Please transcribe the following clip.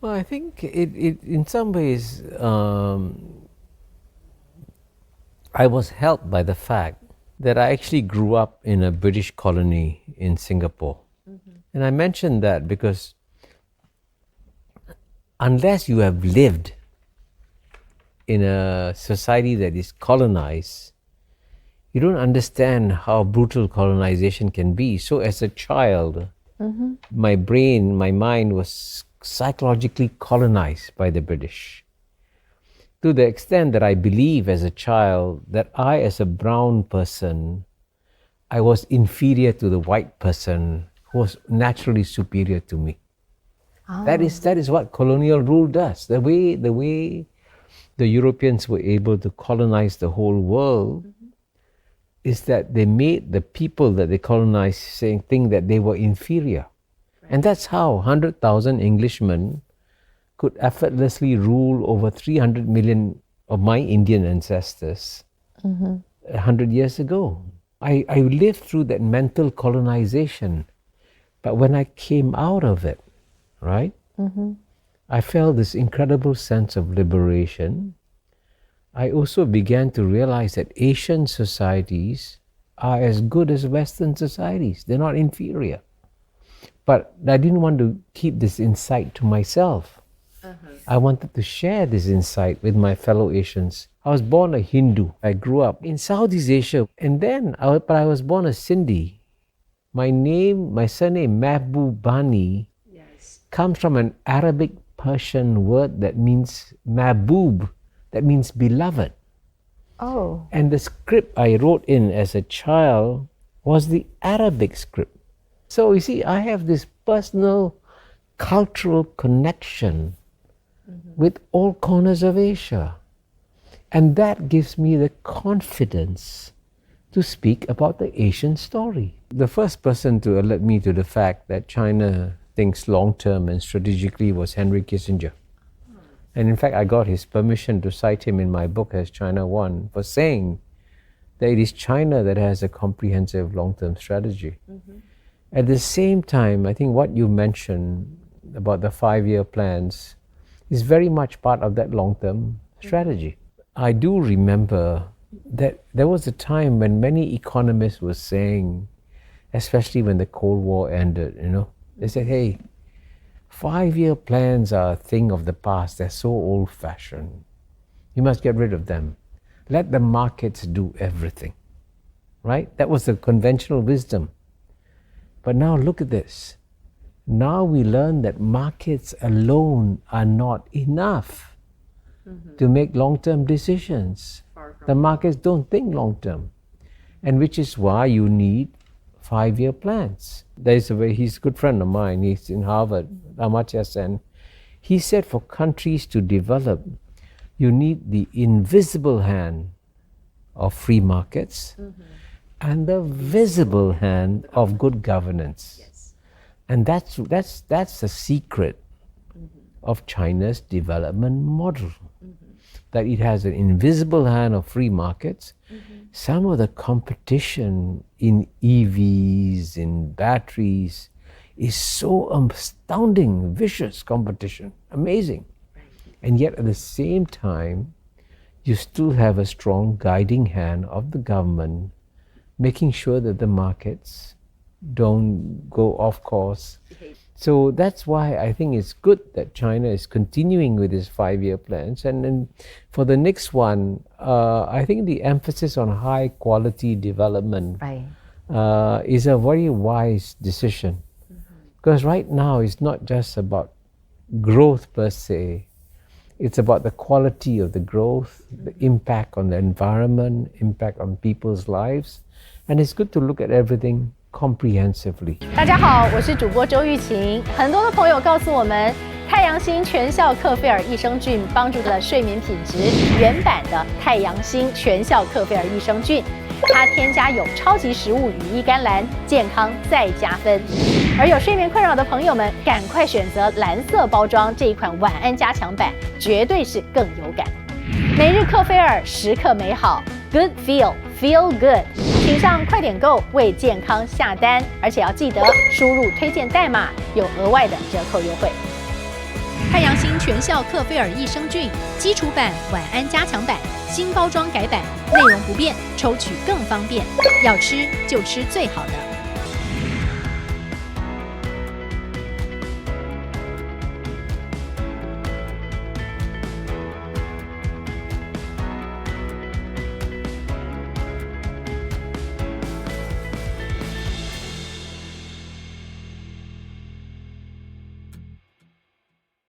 Well, I think it in some ways, I was helped by the fact that I actually grew up in a British colony in Singapore. And I mention that because unless you have lived in a society that is colonized, you don't understand how brutal colonization can be. So as a child, my brain, my mind was psychologically colonized by the British, to the extent that I believe as a child that I, as a brown person, I was inferior to the white person who was naturally superior to me. Oh. That is what colonial rule does. The way the Europeans were able to colonize the whole world is that they made the people that they colonized think that they were inferior. Right. And that's how 100,000 Englishmen could effortlessly rule over 300 million of my Indian ancestors 100 years ago. I lived through that mental colonization. But when I came out of it, right, I felt this incredible sense of liberation. I also began to realize that Asian societies are as good as Western societies. They're not inferior. But I didn't want to keep this insight to myself. I wanted to share this insight with my fellow Asians. I was born a Hindu. I grew up in Southeast Asia. And then, I was born a Sindhi. My surname, Mahbubani, comes from an Arabic Persian word that means Mahbub, that means beloved. Oh. And the script I wrote in as a child was the Arabic script. So you see, I have this personal cultural connection with all corners of Asia. And that gives me the confidence to speak about the Asian story. The first person to alert me to the fact that China thinks long-term and strategically was Henry Kissinger. And in fact, I got his permission to cite him in my book as China One for saying that it is China that has a comprehensive long-term strategy. At the same time, I think what you mentioned about the 5-year plans is very much part of that long-term strategy. I do remember that there was a time when many economists were saying, especially when the Cold War ended, they said, hey, 5-year plans are a thing of the past. They're so old-fashioned. You must get rid of them. Let the markets do everything, right? That was the conventional wisdom. But now look at this. Now we learn that markets alone are not enough to make long-term decisions. The markets don't think long-term. And which is why you need 5-year plans. He's a good friend of mine. He's in Harvard, Amartya Sen. He said for countries to develop, you need the invisible hand of free markets and the visible hand of good governance. Yes. And that's the secret of China's development model. That it has an invisible hand of free markets. Some of the competition in EVs, in batteries, is so astounding, vicious competition, amazing. And yet at the same time, you still have a strong guiding hand of the government, making sure that the markets don't go off course. So that's why I think it's good that China is continuing with its 5-year plans. And then for the next one, I think the emphasis on high quality development is a very wise decision. Because right now it's not just about growth per se. It's about the quality of the growth, the impact on the environment, impact on people's lives. And it's good to look at everything comprehensively. 大家好，我是主播周玉琴。很多的朋友告诉我们，太阳星全效克菲尔益生菌帮助了睡眠品质。原版的太阳星全效克菲尔益生菌，它添加有超级食物羽衣甘蓝，健康再加分。而有睡眠困扰的朋友们，赶快选择蓝色包装这一款晚安加强版，绝对是更有感。每日克菲尔，时刻美好 ，Good Feel Good。请上快点购为健康下单，而且要记得输入推荐代码，有额外的折扣优惠。太阳星全效克菲尔益生菌基础版、晚安加强版新包装改版，内容不变，抽取更方便。要吃就吃最好的。